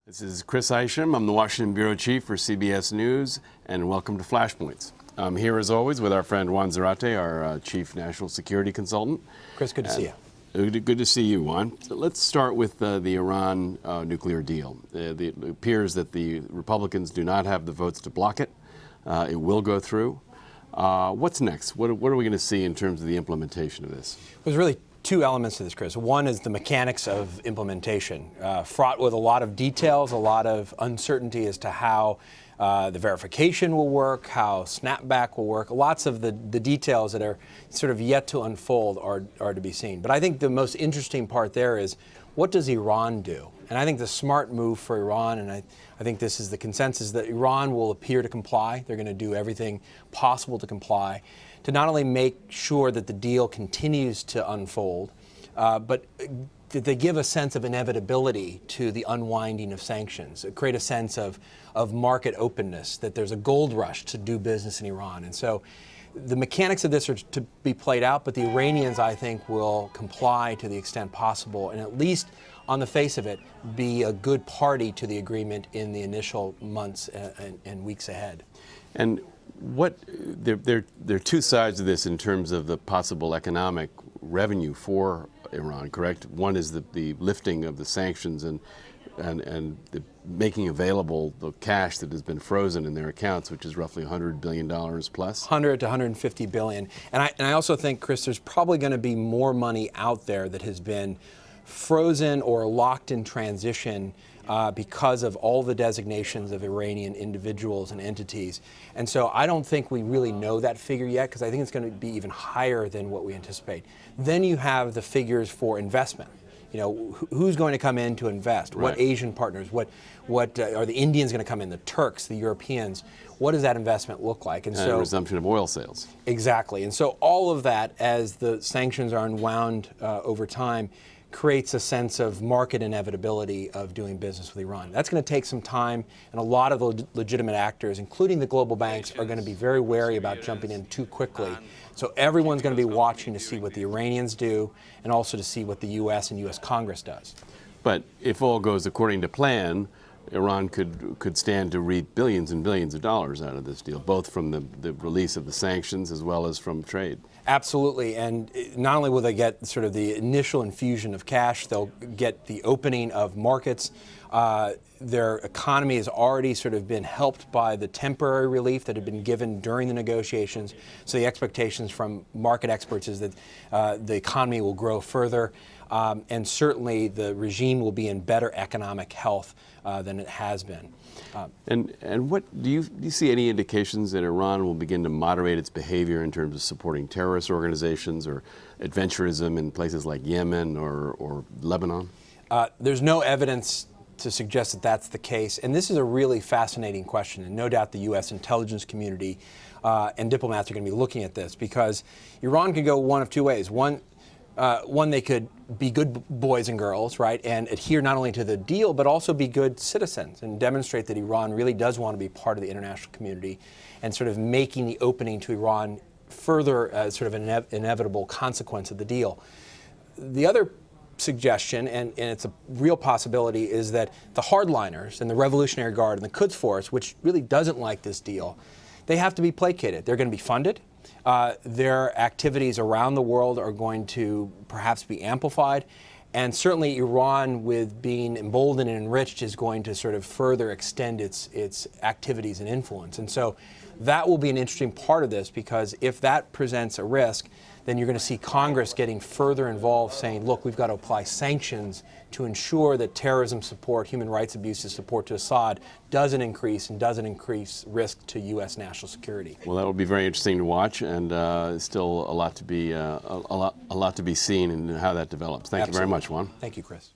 This is Chris Isham. I'm the Washington Bureau Chief for CBS News, and welcome to Flashpoints. I'm here as always with our friend Juan Zarate, our Chief National Security Consultant. Chris, good to see you. Good to see you, Juan. So let's start with the Iran nuclear deal. It appears that the Republicans do not have the votes to block it. It will go through. What's next? What are we going to see in terms of the implementation of this? There's really two elements to this, Chris. One is the mechanics of implementation, fraught with a lot of details, a lot of uncertainty as to how the verification will work, how snapback will work. Lots of the details that are sort of yet to unfold are to be seen. But I think the most interesting part there is, what does Iran do? And I think the smart move for Iran, and I think this is the consensus, that Iran will appear to comply. They're going to do everything possible to comply, to not only make sure that the deal continues to unfold, but that they give a sense of inevitability to the unwinding of sanctions, create a sense of market openness, that there's a gold rush to do business in Iran. And so the mechanics of this are to be played out, but the Iranians, I think, will comply to the extent possible, and at least on the face of it, be a good party to the agreement in the initial months and weeks ahead. And there are two sides of this in terms of the possible economic revenue for Iran, correct? One is the lifting of the sanctions and the making available the cash that has been frozen in their accounts, which is roughly $100 billion plus. 100 to 150 billion. And I also think, Chris, there's probably going to be more money out there that has been frozen or locked in transition because of all the designations of Iranian individuals and entities. And so I don't think we really know that figure yet, because I think it's going to be even higher than what we anticipate. Then you have the figures for investment. You know, who's going to come in to invest? Right. What Asian partners? What are the Indians going to come in? The Turks, the Europeans? What does that investment look like? And so resumption of oil sales. Exactly. And so all of that, as the sanctions are unwound over time, creates a sense of market inevitability of doing business with Iran. That's going to take some time, and a lot of the legitimate actors, including the global banks, are going to be very wary about jumping in too quickly. So everyone's going to be watching to see what the Iranians do, and also to see what the U.S. and U.S. Congress does. But if all goes according to plan, Iran could stand to reap billions and billions of dollars out of this deal, both from the release of the sanctions as well as from trade. Absolutely, and not only will they get sort of the initial infusion of cash, they'll get the opening of markets. Their economy has already sort of been helped by the temporary relief that had been given during the negotiations. So the expectations from market experts is that the economy will grow further, and certainly the regime will be in better economic health than it has been. And what do you see any indications that Iran will begin to moderate its behavior in terms of supporting terrorist organizations or adventurism in places like Yemen or Lebanon? There's no evidence to suggest that that's the case. And this is a really fascinating question. And no doubt the U.S. intelligence community and diplomats are going to be looking at this, because Iran can go one of two ways. One, they could be good boys and girls, right, and adhere not only to the deal, but also be good citizens and demonstrate that Iran really does want to be part of the international community, and sort of making the opening to Iran further as sort of an inevitable consequence of the deal. The other suggestion, and it's a real possibility, is that the hardliners and the Revolutionary Guard and the Quds Force, which really doesn't like this deal, they have to be placated. They're going to be funded. Their activities around the world are going to perhaps be amplified. And certainly Iran, with being emboldened and enriched, is going to sort of further extend its activities and influence. And so that will be an interesting part of this, because if that presents a risk, then you're going to see Congress getting further involved, saying, look, we've got to apply sanctions to ensure that terrorism support, human rights abuses support to Assad doesn't increase risk to U.S. national security. Well, that will be very interesting to watch, and still a lot to be seen in how that develops. Thank you very much, Juan. Thank you, Chris.